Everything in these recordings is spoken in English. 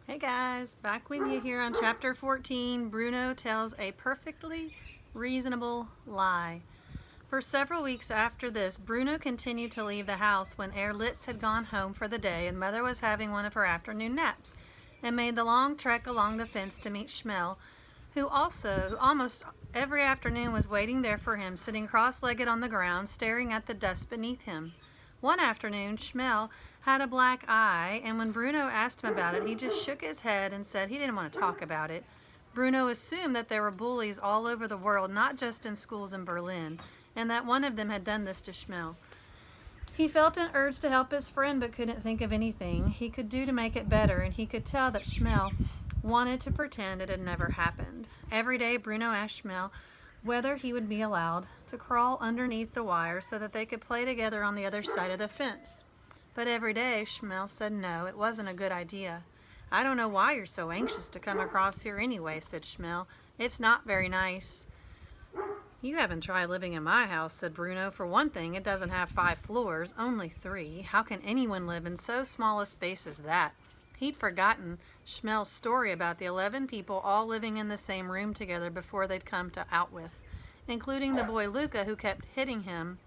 Hey guys, back with you here on chapter 14. Bruno tells a perfectly reasonable lie. For several weeks after this, Bruno continued to leave the house when Herr Litz had gone home for the day and Mother was having one of her afternoon naps, and made the long trek along the fence to meet Schmel, who almost every afternoon was waiting there for him, sitting cross-legged on the ground, staring at the dust beneath him. One afternoon, Schmel had a black eye, and when Bruno asked him about it, he just shook his head and said he didn't want to talk about it. Bruno assumed that there were bullies all over the world, not just in schools in Berlin, and that one of them had done this to Schmel. He felt an urge to help his friend but couldn't think of anything he could do to make it better, and he could tell that Schmel wanted to pretend it had never happened. Every day, Bruno asked Schmel whether he would be allowed to crawl underneath the wire so that they could play together on the other side of the fence. But every day, Schmel said no, it wasn't a good idea. "I don't know why you're so anxious to come across here anyway," said Schmel. "It's not very nice." "You haven't tried living in my house," said Bruno. "For one thing, it doesn't have 5 floors, only 3. How can anyone live in so small a space as that?" He'd forgotten Schmel's story about the 11 people all living in the same room together before they'd come to Outwith, including the boy Luca, who kept hitting him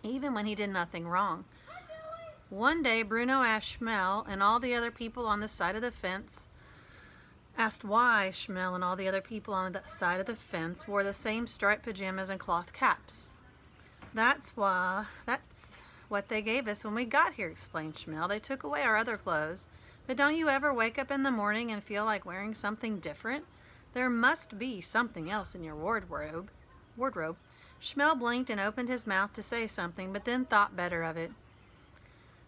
even when he did nothing wrong. One day, Bruno asked Schmel and all the other people on the side of the fence why Schmel and all the other people on the side of the fence wore the same striped pajamas and cloth caps. That's what they gave us when we got here," explained Schmel. "They took away our other clothes. But don't you ever wake up in the morning and feel like wearing something different? There must be something else in your wardrobe." Schmel blinked and opened his mouth to say something, but then thought better of it.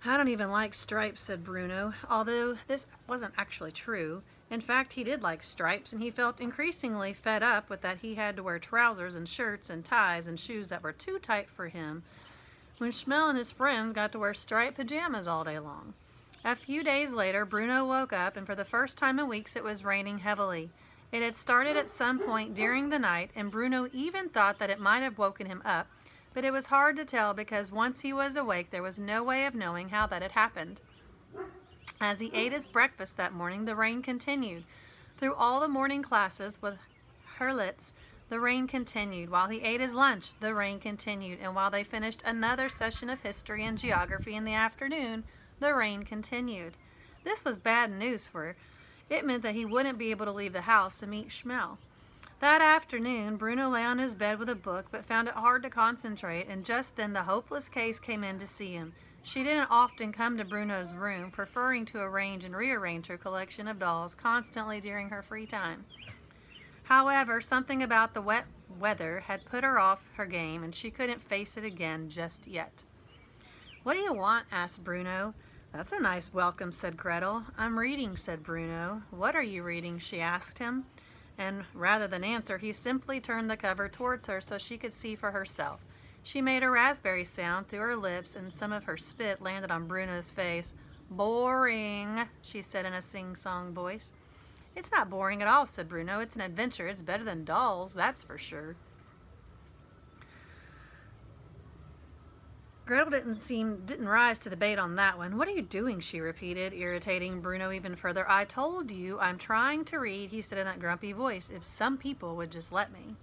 "I don't even like stripes," said Bruno, although this wasn't actually true. In fact, he did like stripes, and he felt increasingly fed up with that he had to wear trousers and shirts and ties and shoes that were too tight for him, when Schmel and his friends got to wear striped pajamas all day long. A few days later, Bruno woke up, and for the first time in weeks it was raining heavily. It had started at some point during the night, and Bruno even thought that it might have woken him up, but it was hard to tell because once he was awake there was no way of knowing how that had happened. As he ate his breakfast that morning, the rain continued. Through all the morning classes with Herr Litz, the rain continued. While he ate his lunch, the rain continued, and while they finished another session of history and geography in the afternoon, the rain continued. This was bad news, for it meant that he wouldn't be able to leave the house and meet Schmel. That afternoon, Bruno lay on his bed with a book, but found it hard to concentrate, and just then the hopeless case came in to see him. She didn't often come to Bruno's room, preferring to arrange and rearrange her collection of dolls constantly during her free time. However, something about the wet weather had put her off her game, and she couldn't face it again just yet. "What do you want?" asked Bruno. "That's a nice welcome," said Gretel. "I'm reading," said Bruno. "What are you reading?" she asked him. And rather than answer, he simply turned the cover towards her so she could see for herself. She made a raspberry sound through her lips, and some of her spit landed on Bruno's face. "Boring," she said in a sing-song voice. "It's not boring at all," said Bruno. "It's an adventure. It's better than dolls, that's for sure." Gretel didn't rise to the bait on that one. "What are you doing?" she repeated, irritating Bruno even further. "I told you I'm trying to read," he said in that grumpy voice. "If some people would just let me."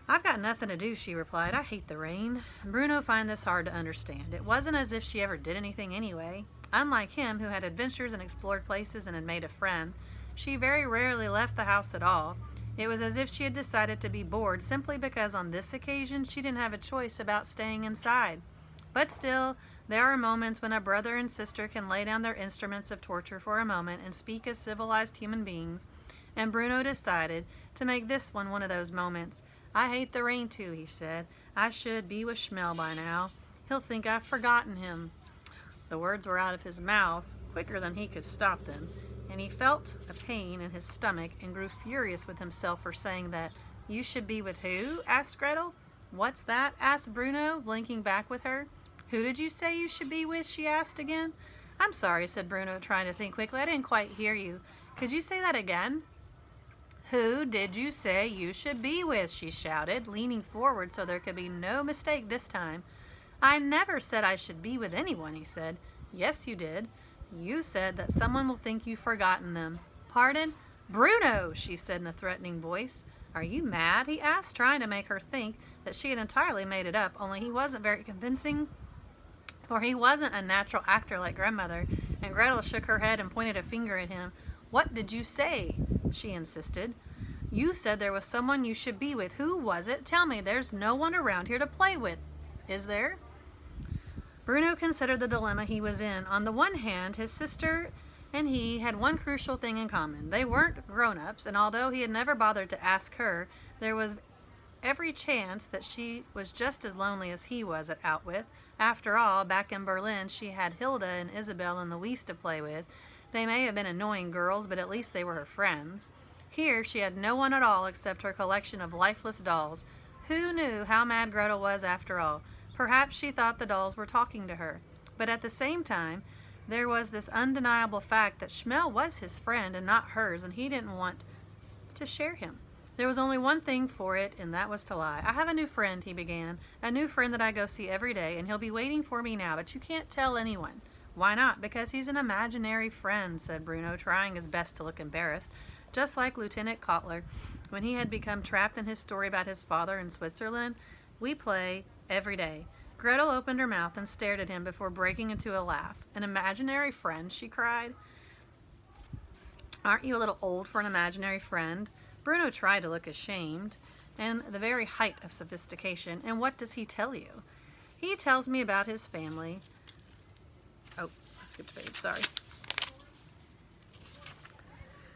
"I've got nothing to do," she replied. "I hate the rain." Bruno found this hard to understand. It wasn't as if she ever did anything anyway. Unlike him, who had adventures and explored places and had made a friend, she very rarely left the house at all. It was as if she had decided to be bored simply because on this occasion she didn't have a choice about staying inside. But still, there are moments when a brother and sister can lay down their instruments of torture for a moment and speak as civilized human beings, and Bruno decided to make this one of those moments. "I hate the rain too," he said. "I should be with Schmel by now. He'll think I've forgotten him." The words were out of his mouth quicker than he could stop them, and he felt a pain in his stomach and grew furious with himself for saying that. "You should be with who?" asked Gretel. "What's that?" asked Bruno, blinking back with her. "Who did you say you should be with?" she asked again. "I'm sorry," said Bruno, trying to think quickly. "I didn't quite hear you. Could you say that again?" "Who did you say you should be with?" she shouted, leaning forward so there could be no mistake this time. "I never said I should be with anyone," he said. "Yes, you did. You said that someone will think you've forgotten them. Pardon? Bruno, she said in a threatening voice. Are you mad? He asked, trying to make her think that she had entirely made it up, only he wasn't very convincing, for he wasn't a natural actor like grandmother, and Gretel shook her head and pointed a finger at him. What did you say? She insisted. You said there was someone you should be with. Who was it? Tell me. There's no one around here to play with. Is there? Bruno considered the dilemma he was in. On the one hand, his sister and he had one crucial thing in common. They weren't grown-ups, and although he had never bothered to ask her, there was every chance that she was just as lonely as he was out with. After all, back in Berlin, she had Hilda and Isabel and Louise to play with. They may have been annoying girls, but at least they were her friends. Here, she had no one at all except her collection of lifeless dolls. Who knew how mad Gretel was after all? Perhaps she thought the dolls were talking to her. But at the same time, there was this undeniable fact that Schmel was his friend and not hers, and he didn't want to share him. There was only one thing for it, and that was to lie. I have a new friend, he began. A new friend that I go see every day, and he'll be waiting for me now, but you can't tell anyone. Why not? Because he's an imaginary friend, said Bruno, trying his best to look embarrassed. Just like Lieutenant Kotler, when he had become trapped in his story about his father in Switzerland. We play every day. Gretel opened her mouth and stared at him before breaking into a laugh. An imaginary friend, she cried. Aren't you a little old for an imaginary friend? Bruno tried to look ashamed, and the very height of sophistication. And what does he tell you? He tells me about his family. Oh, I skipped a page, sorry.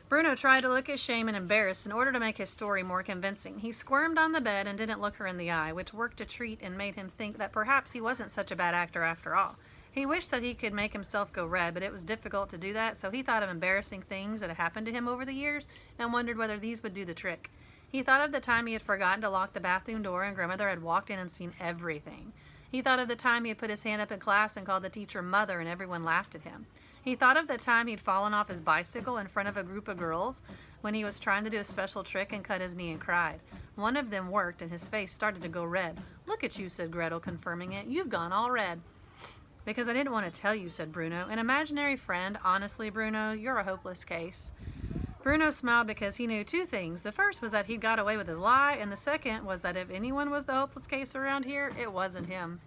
Bruno tried to look ashamed and embarrassed in order to make his story more convincing. He squirmed on the bed and didn't look her in the eye, which worked a treat and made him think that perhaps he wasn't such a bad actor after all. He wished that he could make himself go red, but it was difficult to do that, so he thought of embarrassing things that had happened to him over the years and wondered whether these would do the trick. He thought of the time he had forgotten to lock the bathroom door and grandmother had walked in and seen everything. He thought of the time he had put his hand up in class and called the teacher mother and everyone laughed at him. He thought of the time he'd fallen off his bicycle in front of a group of girls when he was trying to do a special trick and cut his knee and cried. One of them worked and his face started to go red. Look at you, said Gretel, confirming it. You've gone all red. Because I didn't want to tell you, said Bruno. An imaginary friend, honestly, Bruno, you're a hopeless case. Bruno smiled because he knew two things. The first was that he'd got away with his lie, and the second was that if anyone was the hopeless case around here, it wasn't him.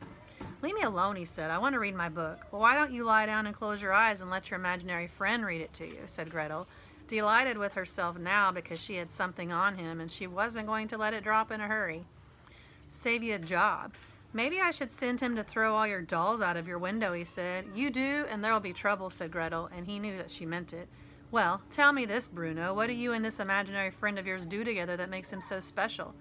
Leave me alone, he said. I want to read my book. Well, why don't you lie down and close your eyes and let your imaginary friend read it to you, said Gretel, delighted with herself now because she had something on him and she wasn't going to let it drop in a hurry. Save you a job. Maybe I should send him to throw all your dolls out of your window, he said. You do, and there'll be trouble, said Gretel, and he knew that she meant it. Well, tell me this, Bruno. What do you and this imaginary friend of yours do together that makes him so special?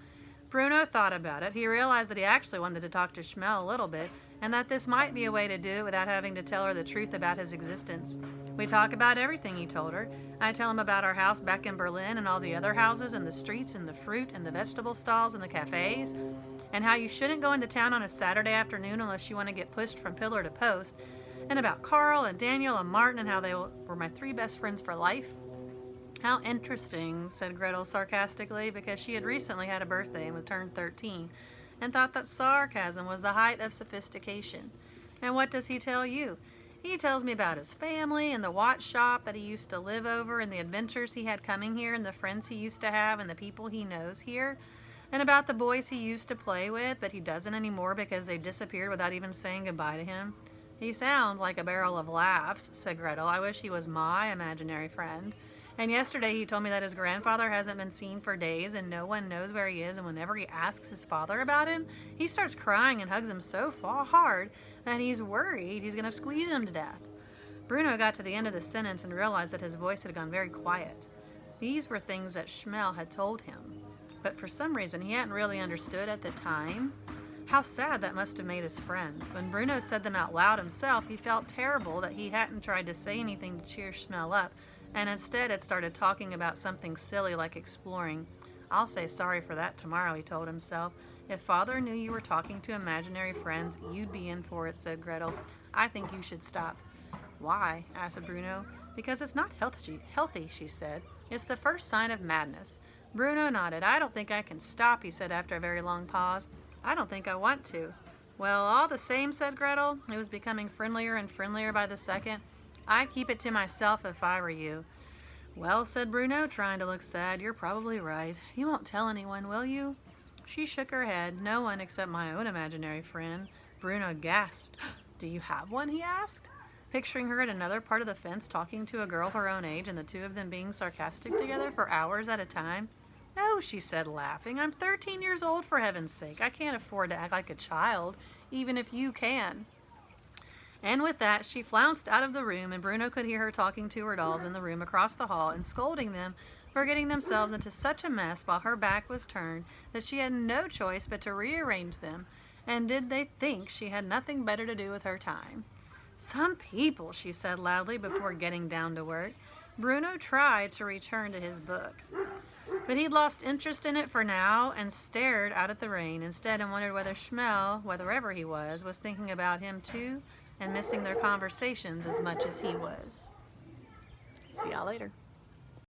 Bruno thought about it. He realized that he actually wanted to talk to Schmel a little bit, and that this might be a way to do it without having to tell her the truth about his existence. We talk about everything, he told her. I tell him about our house back in Berlin and all the other houses and the streets and the fruit and the vegetable stalls and the cafes, and how you shouldn't go into town on a Saturday afternoon unless you want to get pushed from pillar to post, and about Carl and Daniel and Martin and how they were my 3 best friends for life. How interesting, said Gretel sarcastically, because she had recently had a birthday and was turned 13, and thought that sarcasm was the height of sophistication. And what does he tell you? He tells me about his family and the watch shop that he used to live over and the adventures he had coming here and the friends he used to have and the people he knows here, and about the boys he used to play with, but he doesn't anymore because they disappeared without even saying goodbye to him. He sounds like a barrel of laughs, said Gretel. I wish he was my imaginary friend. And yesterday he told me that his grandfather hasn't been seen for days and no one knows where he is, and whenever he asks his father about him, he starts crying and hugs him so hard that he's worried he's going to squeeze him to death. Bruno got to the end of the sentence and realized that his voice had gone very quiet. These were things that Schmel had told him, but for some reason he hadn't really understood at the time. How sad that must have made his friend. When Bruno said them out loud himself, he felt terrible that he hadn't tried to say anything to cheer Schmel up, and instead had started talking about something silly like exploring. I'll say sorry for that tomorrow, he told himself. If Father knew you were talking to imaginary friends, you'd be in for it, said Gretel. I think you should stop. Why? Asked Bruno. Because it's not healthy, she said. It's the first sign of madness. Bruno nodded. I don't think I can stop, he said after a very long pause. I don't think I want to. Well, all the same, said Gretel, who was becoming friendlier and friendlier by the second. I'd keep it to myself if I were you." "Well," said Bruno, trying to look sad, "you're probably right. You won't tell anyone, will you?" She shook her head. "No one except my own imaginary friend." Bruno gasped. "Do you have one?" he asked, picturing her at another part of the fence talking to a girl her own age and the two of them being sarcastic together for hours at a time. "No," she said, laughing. "I'm 13 years old, for heaven's sake. I can't afford to act like a child, even if you can." And with that, she flounced out of the room, and Bruno could hear her talking to her dolls in the room across the hall and scolding them for getting themselves into such a mess while her back was turned that she had no choice but to rearrange them. And did they think she had nothing better to do with her time? "Some people," she said loudly before getting down to work. Bruno tried to return to his book, but he'd lost interest in it for now and stared out at the rain instead and wondered whether Schmel, wherever he was thinking about him too and missing their conversations as much as he was. See y'all later.